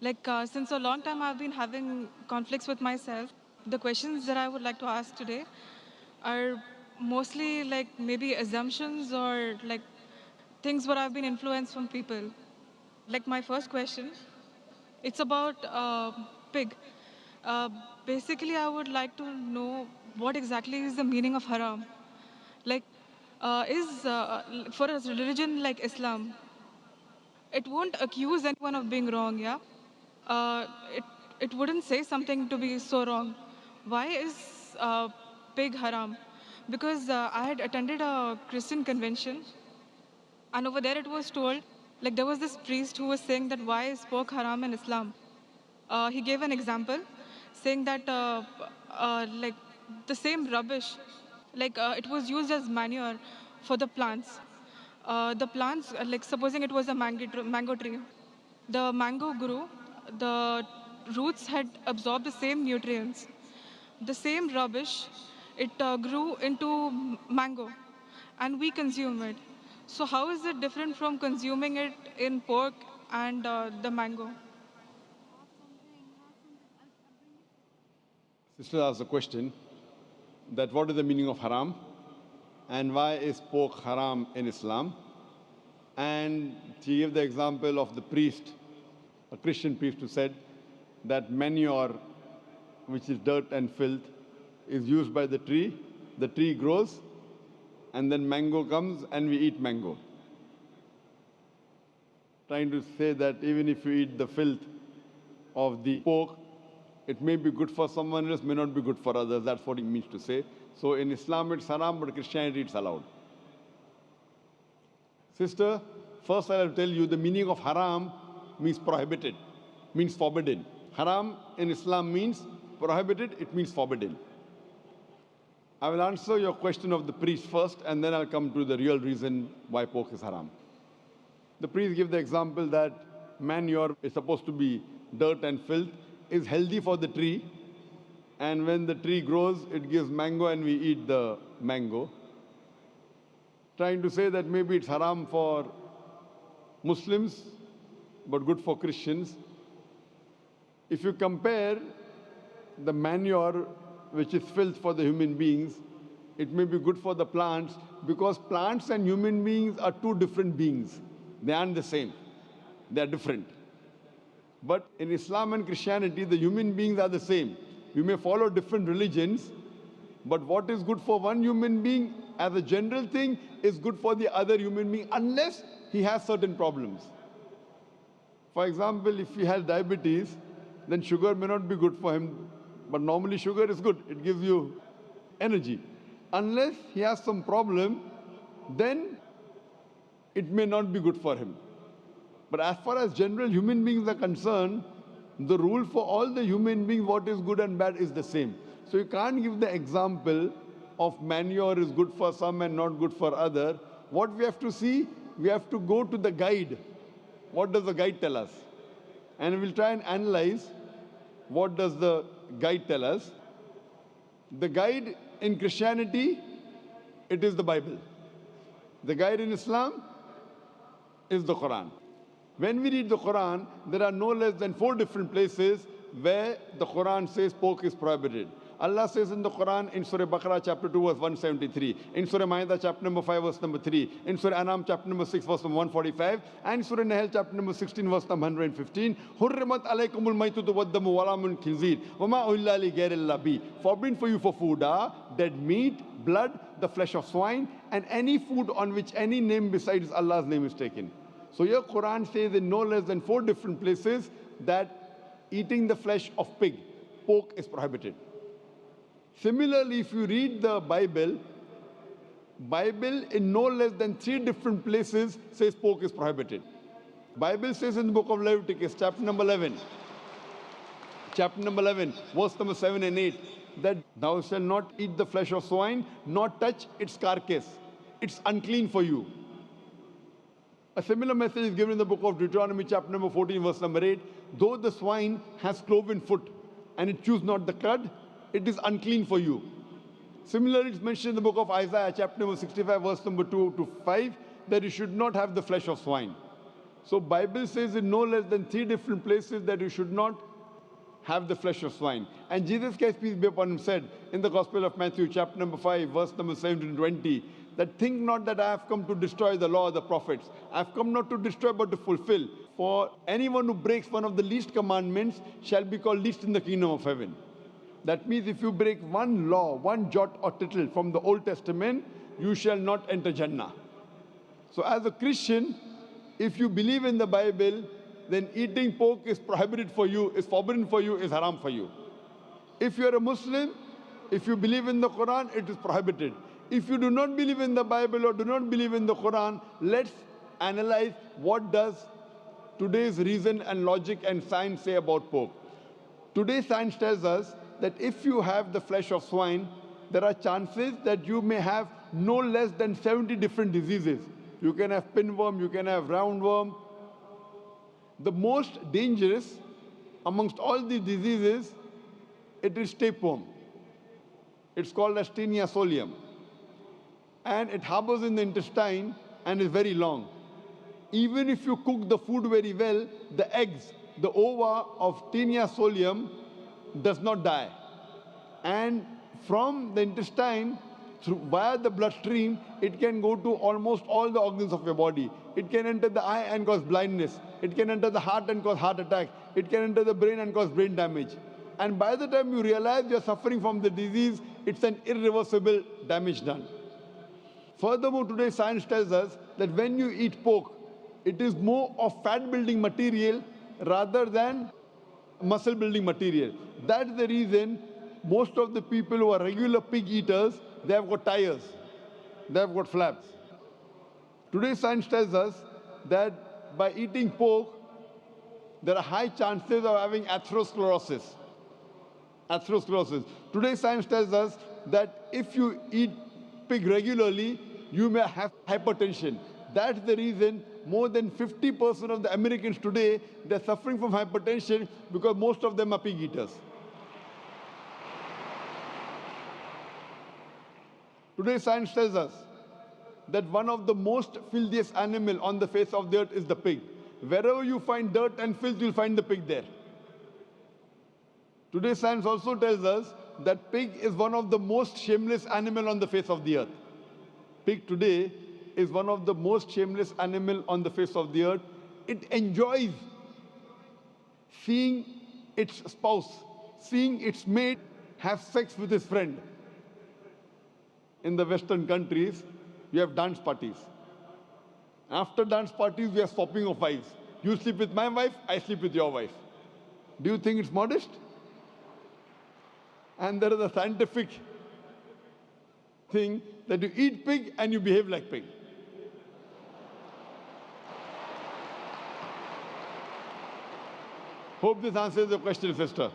Since a long time, I've been having conflicts with myself. The questions that I would like to ask today are mostly like maybe assumptions or like things what I've been influenced from people. Like my first question, it's about pig. Uh, Basically, I would like to know what exactly is the meaning of haram. Like, is for a religion like Islam, it won't accuse anyone of being wrong, yeah? Uh, it, it wouldn't say something to be so wrong. Why is pig haram? Because I had attended a Christian convention, and over there it was told, like there was this priest who was saying that why is pork haram in Islam? He gave an example saying that like the same rubbish, it was used as manure for the plants. The plants, like supposing it was a mango tree, the mango grew, the roots had absorbed the same nutrients, the same rubbish, it grew into mango, and we consume it. So how is it different from consuming it in pork and the mango? Sister asked a question that what is the meaning of haram and why is pork haram in Islam? And she gave the example of the priest, a Christian priest who said that manure, which is dirt and filth, is used by the tree grows, and then mango comes and we eat mango. Trying to say that even if you eat the filth of the pork, it may be good for someone else, may not be good for others. That's what he means to say. So in Islam it's haram, but Christianity it's allowed. Sister, first I will tell you the meaning of haram means prohibited, means forbidden. Haram in Islam means prohibited, it means forbidden. I will answer your question of the priest first, and then I'll come to the real reason why pork is haram. The priest gave the example that manure is supposed to be dirt and filth, is healthy for the tree, and when the tree grows, it gives mango and we eat the mango. Trying to say that maybe it's haram for Muslims, but good for Christians. If you compare the manure, which is filth for the human beings, it may be good for the plants, because plants and human beings are two different beings. They aren't the same. They are different. But in Islam and Christianity, the human beings are the same. We may follow different religions, but what is good for one human being as a general thing is good for the other human being, unless he has certain problems. For example, if he has diabetes, then sugar may not be good for him, but normally sugar is good. It gives you energy. Unless he has some problem, then it may not be good for him. But as far as general human beings are concerned, the rule for all the human beings, what is good and bad, is the same. So you can't give the example of manure is good for some and not good for other. What we have to see, we have to go to the guide. What does the guide tell us? And we'll try and analyze what does the guide tell us. The guide in Christianity, it is the Bible. The guide in Islam is the Quran. When we read the Quran, there are no less than 4 different places where the Quran says pork is prohibited. Allah says in the Quran in Surah Baqarah chapter 2 verse 173, in Surah Ma'idah chapter number 5 verse number 3, in Surah Anam chapter number 6 verse number 145, and Surah Nahl chapter number 16 verse number 115, Hurrimat alaykumul maytutu waddamu walamun khinzir, wama uhilla li ghayrillah bi. Forbidden for you for food are dead meat, blood, the flesh of swine, and any food on which any name besides Allah's name is taken. So your Quran says in no less than 4 different places that eating the flesh of pig, pork, is prohibited. Similarly, if you read the Bible in no less than 3 different places says pork is prohibited. Bible says in the book of Leviticus, chapter number 11, verse number 7 and 8, that thou shalt not eat the flesh of swine, nor touch its carcass. It's unclean for you. A similar message is given in the book of Deuteronomy, chapter number 14, verse number 8. Though the swine has cloven foot and it chews not the cud, it is unclean for you. Similarly, it's mentioned in the book of Isaiah, chapter number 65, verse number 2 to 5, that you should not have the flesh of swine. So Bible says in no less than 3 different places that you should not have the flesh of swine. And Jesus Christ, peace be upon him, said in the Gospel of Matthew, chapter number 5, verse number 17 to 20, that think not that I have come to destroy the law of the prophets. I have come not to destroy but to fulfill. For anyone who breaks one of the least commandments shall be called least in the kingdom of heaven. That means if you break one law, one jot or tittle from the Old Testament, you shall not enter Jannah. So as a Christian, if you believe in the Bible, then eating pork is prohibited for you, is forbidden for you, is haram for you. If you are a Muslim, if you believe in the Quran, it is prohibited. If you do not believe in the Bible or do not believe in the Quran, let's analyze what does today's reason and logic and science say about pork. Today's science tells us that if you have the flesh of swine, there are chances that you may have no less than 70 different diseases. You can have pinworm, you can have roundworm. The most dangerous amongst all these diseases, it is tapeworm. It's called as Taenia solium. And it harbors in the intestine and is very long. Even if you cook the food very well, the eggs, the ova of Taenia solium does not die. And from the intestine, via the bloodstream, it can go to almost all the organs of your body. It can enter the eye and cause blindness. It can enter the heart and cause heart attack. It can enter the brain and cause brain damage. And by the time you realize you're suffering from the disease, it's an irreversible damage done. Furthermore, today science tells us that when you eat pork, it is more of fat-building material rather than muscle-building material. That's the reason most of the people who are regular pig eaters, they have got tires, they have got flaps. Today science tells us that by eating pork, there are high chances of having atherosclerosis. Today science tells us that if you eat pig regularly, you may have hypertension. That's the reason more than 50% of the Americans today, they're suffering from hypertension because most of them are pig eaters. Today science tells us that one of the most filthiest animal on the face of the earth is the pig. Wherever you find dirt and filth, you'll find the pig there. Today science also tells us that pig is one of the most shameless animal on the face of the earth. Pig today is one of the most shameless animal on the face of the earth. It enjoys seeing its spouse, seeing its mate have sex with his friend. In the Western countries, we have dance parties. After dance parties, we are swapping of wives. You sleep with my wife, I sleep with your wife. Do you think it's modest? And there is a scientific thing that you eat pig and you behave like pig. Hope this answers your question, sister.